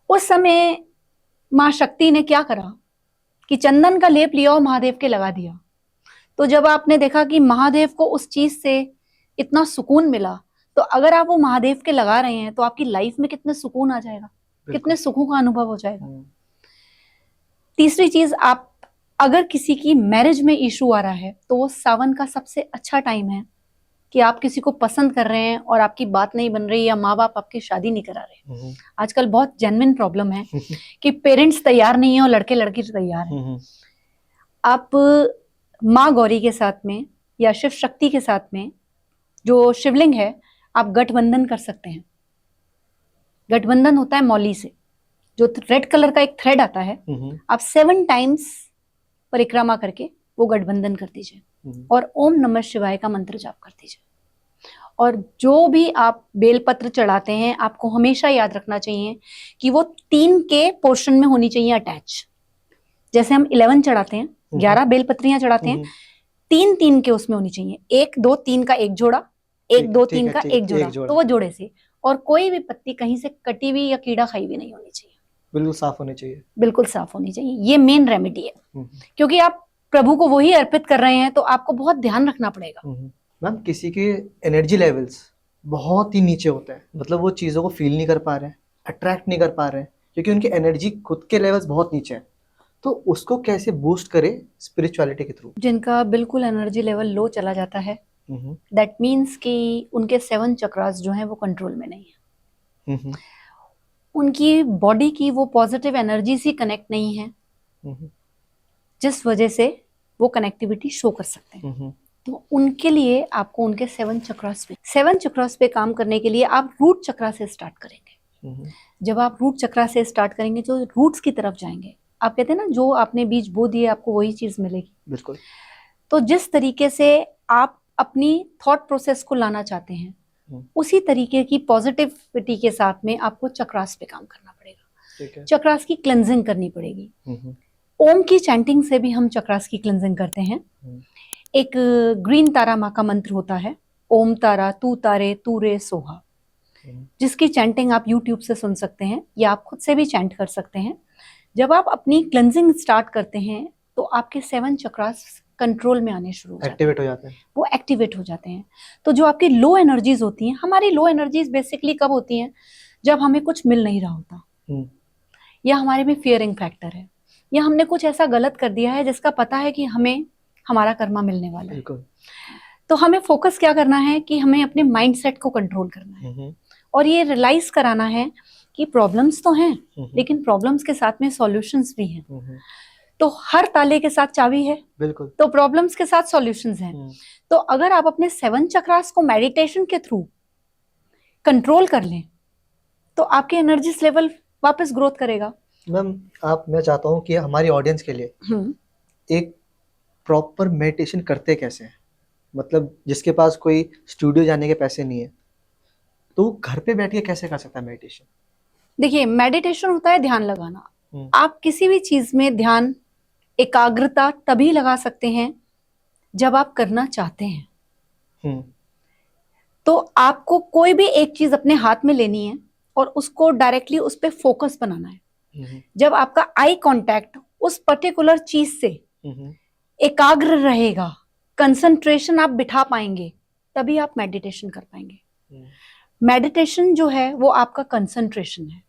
उस समय माँ शक्ति ने क्या करा कि चंदन का लेप लिया और महादेव के लगा दिया। तो जब आपने देखा कि महादेव को उस चीज से इतना सुकून मिला, तो अगर आप वो महादेव के लगा रहे हैं तो आपकी लाइफ में कितने सुकून आ जाएगा, कितने सुखों का अनुभव हो जाएगा। तीसरी चीज, आप अगर किसी की मैरिज में इशू आ रहा है तो वो सावन का सबसे अच्छा टाइम है कि आप किसी को पसंद कर रहे हैं और आपकी बात नहीं बन रही या माँ बाप आपकी शादी नहीं करा रहे। आजकल बहुत जेन्युइन प्रॉब्लम है कि पेरेंट्स तैयार नहीं है और लड़के लड़की तैयार हैं। आप माँ गौरी के साथ में या शिव शक्ति के साथ में जो शिवलिंग है, आप गठबंधन कर सकते हैं। गठबंधन होता है मौली से, जो रेड कलर का एक थ्रेड आता है, आप 7 टाइम्स परिक्रमा करके वो गठबंधन कर दीजिए और ओम नमः शिवाय का मंत्र जाप कर दीजिए। और जो भी आप बेलपत्र चढ़ाते हैं, आपको हमेशा याद रखना चाहिए कि वो 3 के पोर्शन में होनी चाहिए अटैच। जैसे हम 11 चढ़ाते हैं, 11 बेलपत्रियां चढ़ाते हैं, 3 के उसमें होनी चाहिए। 1 2 3 का एक जोड़ा, 1 2 3 का एक जोड़ा, तो वो जोड़े से। और कोई भी पत्ती कहीं से कटी हुई या कीड़ा खाई हुई नहीं होनी चाहिए, बिल्कुल साफ होनी चाहिए। बिल्कुल साफ होनी चाहिए। ये मेन रेमेडी है, क्योंकि आप प्रभु को वही अर्पित कर रहे हैं तो आपको बहुत ध्यान रखना पड़ेगा। मैम, किसी के एनर्जी लेवल्स बहुत ही नीचे होते हैं, मतलब वो चीज़ों को फील नहीं कर पा रहे हैं, अट्रैक्ट नहीं कर पा रहे हैं, क्योंकि उनकी एनर्जी खुद के लेवल्स बहुत नीचे हैं। तो उसको कैसे बूस्ट करें स्पिरिचुअलिटी के थ्रू? जिनका बिल्कुल एनर्जी लेवल लो चला जाता है, दैट मीन्स कि उनके 7 चक्रास जो हैं वो कंट्रोल में नहीं है। उनकी बॉडी की वो पॉजिटिव एनर्जी से कनेक्ट नहीं है, जिस वजह से वो कनेक्टिविटी शो कर सकते हैं। तो उनके लिए आपको उनके 7 चक्रास पे काम करने के लिए आप रूट चक्रा से स्टार्ट करेंगे। जब आप रूट चक्रा से स्टार्ट करेंगे तो रूट्स की तरफ जाएंगे। आप कहते हैं ना, जो आपने बीज बो दिए आपको वही चीज मिलेगी। बिल्कुल। तो जिस तरीके से आप अपनी थॉट प्रोसेस को लाना चाहते हैं, उसी तरीके की पॉजिटिविटी के साथ में आपको चक्रास पे काम करना पड़ेगा। चक्रास की क्लेंजिंग करनी पड़ेगी। ओम की चैंटिंग से भी हम चक्रास की क्लेंजिंग करते हैं। एक ग्रीन तारा माँ का मंत्र होता है, ओम तारा तू तारे तू रे सोहा, जिसकी चैंटिंग आप यूट्यूब से सुन सकते हैं या आप खुद से भी चैंट कर सकते हैं। जब आप अपनी क्लेंजिंग स्टार्ट करते हैं तो आपके 7 चक्रास कंट्रोल में आने शुरू एक्टिवेट हो जाते हैं, वो एक्टिवेट हो जाते हैं। तो जो आपकी लो एनर्जीज होती हैं, हमारी लो एनर्जीज बेसिकली कब होती हैं? जब हमें कुछ मिल नहीं रहा होता, या हमारे में फियरिंग फैक्टर है, या हमने कुछ ऐसा गलत कर दिया है जिसका पता है कि हमें हमारा कर्मा मिलने वाला है। तो हमें फोकस क्या करना है कि हमें अपने माइंड सेट को कंट्रोल करना है और ये रियलाइज कराना है कि प्रॉब्लम्स तो हैं, लेकिन प्रॉब्लम्स के साथ में सॉल्यूशंस भी हैं। तो हर ताले के साथ चाबी है, बिल्कुल, तो प्रॉब्लम्स के साथ सॉल्यूशंस हैं। तो अगर आप अपने 7 चक्रास को मेडिटेशन के थ्रू कंट्रोल कर लें तो आपके एनर्जी लेवल वापस ग्रोथ करेगा। मैम, मैं चाहता हूँ कि हमारी ऑडियंस के लिए एक प्रॉपर मेडिटेशन करते कैसे हैं, मतलब जिसके पास कोई स्टूडियो जाने के पैसे नहीं है तो घर पे बैठ के कैसे कर सकता है मेडिटेशन? देखिए, मेडिटेशन होता है ध्यान लगाना। आप किसी भी चीज में ध्यान, एकाग्रता तभी लगा सकते हैं जब आप करना चाहते हैं। तो आपको कोई भी एक चीज अपने हाथ में लेनी है और उसको डायरेक्टली उस पर फोकस बनाना है। जब आपका आई कांटेक्ट उस पर्टिकुलर चीज से एकाग्र रहेगा, कंसंट्रेशन आप बिठा पाएंगे, तभी आप मेडिटेशन कर पाएंगे। मेडिटेशन जो है वो आपका कंसंट्रेशन है।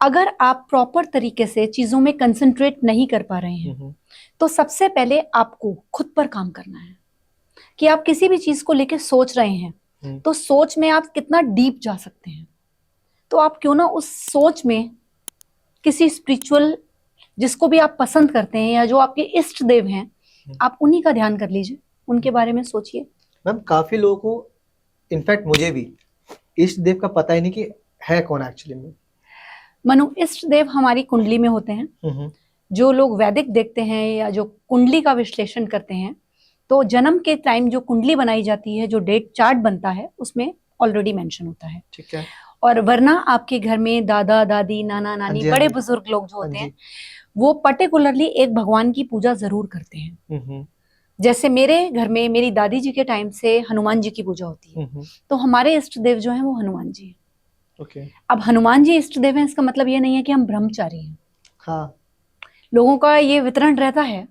अगर आप प्रॉपर तरीके से चीजों में कंसंट्रेट नहीं कर पा रहे हैं तो सबसे पहले आपको खुद पर काम करना है कि आप किसी भी चीज को लेकर सोच रहे हैं तो सोच में आप कितना डीप जा सकते हैं। तो आप क्यों ना उस सोच में किसी स्पिरिचुअल जिसको भी आप पसंद करते हैं या जो आपके इष्ट देव हैं, आप उन्हीं का ध्यान कर लीजिए, उनके बारे में सोचिए। मैम काफी लोगों को, इनफैक्ट मुझे भी, इष्ट देव का पता ही नहीं कि है कौन एक्चुअली में। मनु, इष्ट देव हमारी कुंडली में होते हैं। जो लोग वैदिक देखते हैं या जो कुंडली का विश्लेषण करते हैं तो जन्म के टाइम जो कुंडली बनाई जाती है, जो डेट चार्ट बनता है, उसमें ऑलरेडी मेंशन होता है। ठीक है। और वरना आपके घर में दादा दादी नाना नानी बड़े बुजुर्ग लोग जो होते हैं वो पर्टिकुलरली एक भगवान की पूजा जरूर करते हैं। जैसे मेरे घर में मेरी दादी जी के टाइम से हनुमान जी की पूजा होती है, तो हमारे इष्ट देव जो हैं वो हनुमान जी हैं। ओके। अब हनुमान जी इष्ट देव हैं इसका मतलब ये नहीं है कि हम ब्रह्मचारी हैं। हाँ, लोगों का ये वितरण रहता है,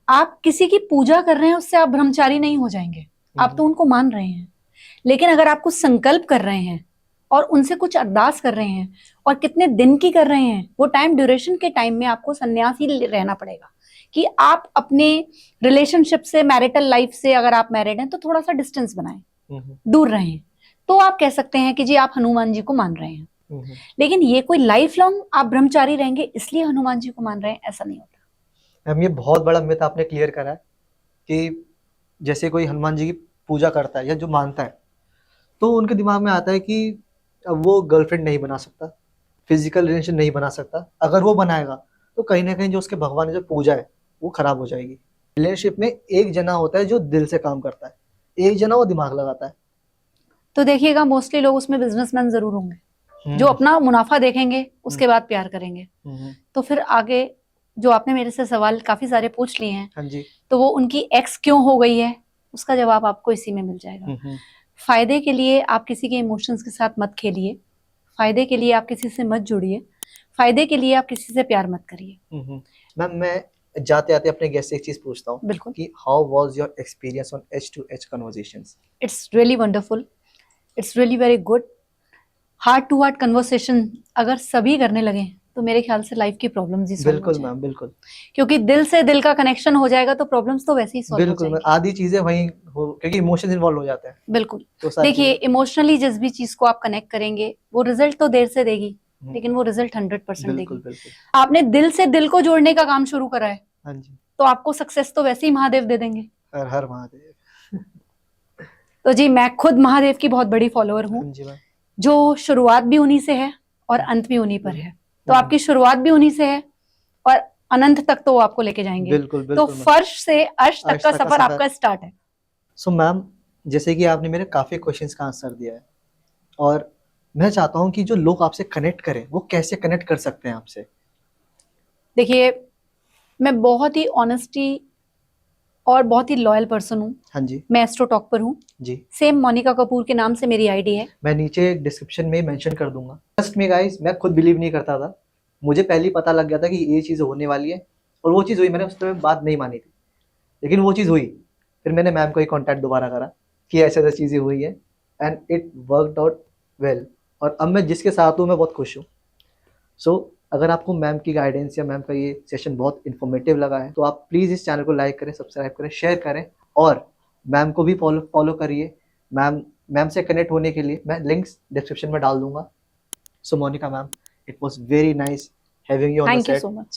आप किसी की पूजा कर रहे हैं उससे आप ब्रह्मचारी नहीं हो जाएंगे, आप तो उनको मान रहे हैं। लेकिन अगर आप कुछ संकल्प कर रहे हैं और उनसे कुछ अरदास कर रहे हैं और कितने दिन की कर रहे हैं, वो टाइम ड्यूरेशन के टाइम में आपको सन्यासी रहना पड़ेगा कि आप अपने रिलेशनशिप से, मैरिटल लाइफ से, अगर आप मैरिड हैं तो थोड़ा सा डिस्टेंस बनाएं, दूर रहें, तो आप कह सकते हैं कि जी आप हनुमान जी को मान रहे हैं। लेकिन ये कोई लाइफ लॉन्ग आप ब्रह्मचारी रहेंगे इसलिए हनुमान जी को मान रहे हैं, ऐसा नहीं होता। मैम ये बहुत बड़ा मिथ आपने क्लियर करा है कि जैसे कोई हनुमान जी की पूजा करता है या जो मानता है तो उनके दिमाग में आता है कि अब वो गर्लफ्रेंड नहीं बना सकता, फिजिकल रिलेशन नहीं बना सकता, अगर वो बनाएगा तो कहीं ना कहीं जो उसके भगवान ने जो पूजा है वो खराब हो जाएगी। रिलेशनशिप में एक जना होता है जो दिल से काम करता है, एक जना वो दिमाग लगाता है। तो देखिएगा मोस्टली लोग उसमें बिजनेसमैन जरूर होंगे जो अपना मुनाफा देखेंगे उसके बाद प्यार करेंगे। तो फिर आगे जो आपने मेरे से सवाल काफी सारे पूछ लिए हैं, हाँ जी, तो वो उनकी एक्स क्यों हो गई है उसका जवाब आपको इसी में मिल जाएगा। फायदे के लिए आप किसी के इमोशंस के साथ मत खेलिए, फायदे के लिए आप किसी से मत जुड़िए, फायदे के लिए आप किसी से प्यार मत करिए। मैम मैं जाते आते अपने गेस्ट से एक चीज पूछता हूँ। बिल्कुल। कि how was your experience on H2H conversations? It's really wonderful, it's really very good. Heart to heart conversation अगर सभी करने लगे तो मेरे ख्याल से लाइफ की प्रॉब्लम्स ही सॉल्व हो बिल्कुल जाएंगी। मैम, बिल्कुल। क्योंकि दिल से दिल का कनेक्शन हो जाएगा तो प्रॉब्लम्स तो वैसे ही सॉल्व हो बिल्कुल जाएंगी। आधी चीजें वहीं हो, क्योंकि इमोशंस इन्वॉल्व हो जाते हैं। बिल्कुल। तो सारी देखिए चीजें- इमोशनली जिस भी चीज को आप कनेक्ट करेंगे वो रिजल्ट तो देर से देगी, लेकिन वो रिजल्ट 100% बिल्कुल देगी। बिल्कुल। आपने दिल से दिल को जोड़ने का काम शुरू करा है हाँ जी, तो आपको सक्सेस तो वैसे ही महादेव दे देंगे। हर हर महादेव। तो जी मैं खुद महादेव की बहुत बड़ी फॉलोअर हूँ। हाँ जी मैम। जो शुरुआत भी उन्हीं से है और अंत भी उन्हीं पर है, तो आपकी शुरुआत भी उन्हीं से है और अनंत तक तो वो आपको लेके जाएंगे। बिल्कुल तो बिल्कुल। फर्श से अर्श तक अर्श का तक का सफर सफर। आपका स्टार्ट है। सो मैम जैसे कि आपने मेरे काफी क्वेश्चंस का आंसर दिया है और मैं चाहता हूँ कि जो लोग आपसे कनेक्ट करें वो कैसे कनेक्ट कर सकते हैं आपसे? देखिए मैं बहुत ही ऑनेस्टी और बहुत ही लॉयल पर्सन हूँ। हाँ जी मैं एस्ट्रोटॉक पर हूँ जी। सेम मोनिका कपूर के नाम से मेरी आईडी है। मैं नीचे डिस्क्रिप्शन में मेंशन कर दूंगा। ट्रस्ट मी गाइस, मैं खुद बिलीव नहीं करता था, मुझे पहले ही पता लग गया था कि ये चीज़ होने वाली है और वो चीज़ हुई। मैंने उस टाइम बात नहीं मानी थी लेकिन वो चीज़ हुई। फिर मैंने मैम को ही कॉन्टैक्ट दोबारा करा कि ऐसे ऐसी चीज़ें हुई है and it worked out well और अब मैं जिसके साथ हूँ मैं बहुत खुश हूँ। सो अगर आपको मैम की गाइडेंस या मैम का ये सेशन बहुत इन्फॉर्मेटिव लगा है तो आप प्लीज़ इस चैनल को लाइक करें, सब्सक्राइब करें, शेयर करें और मैम को भी फॉलो करिए। मैम से कनेक्ट होने के लिए मैं लिंक्स डिस्क्रिप्शन में डाल दूंगा। So Monica ma'am, it was very nice having you on the thank you set. So much.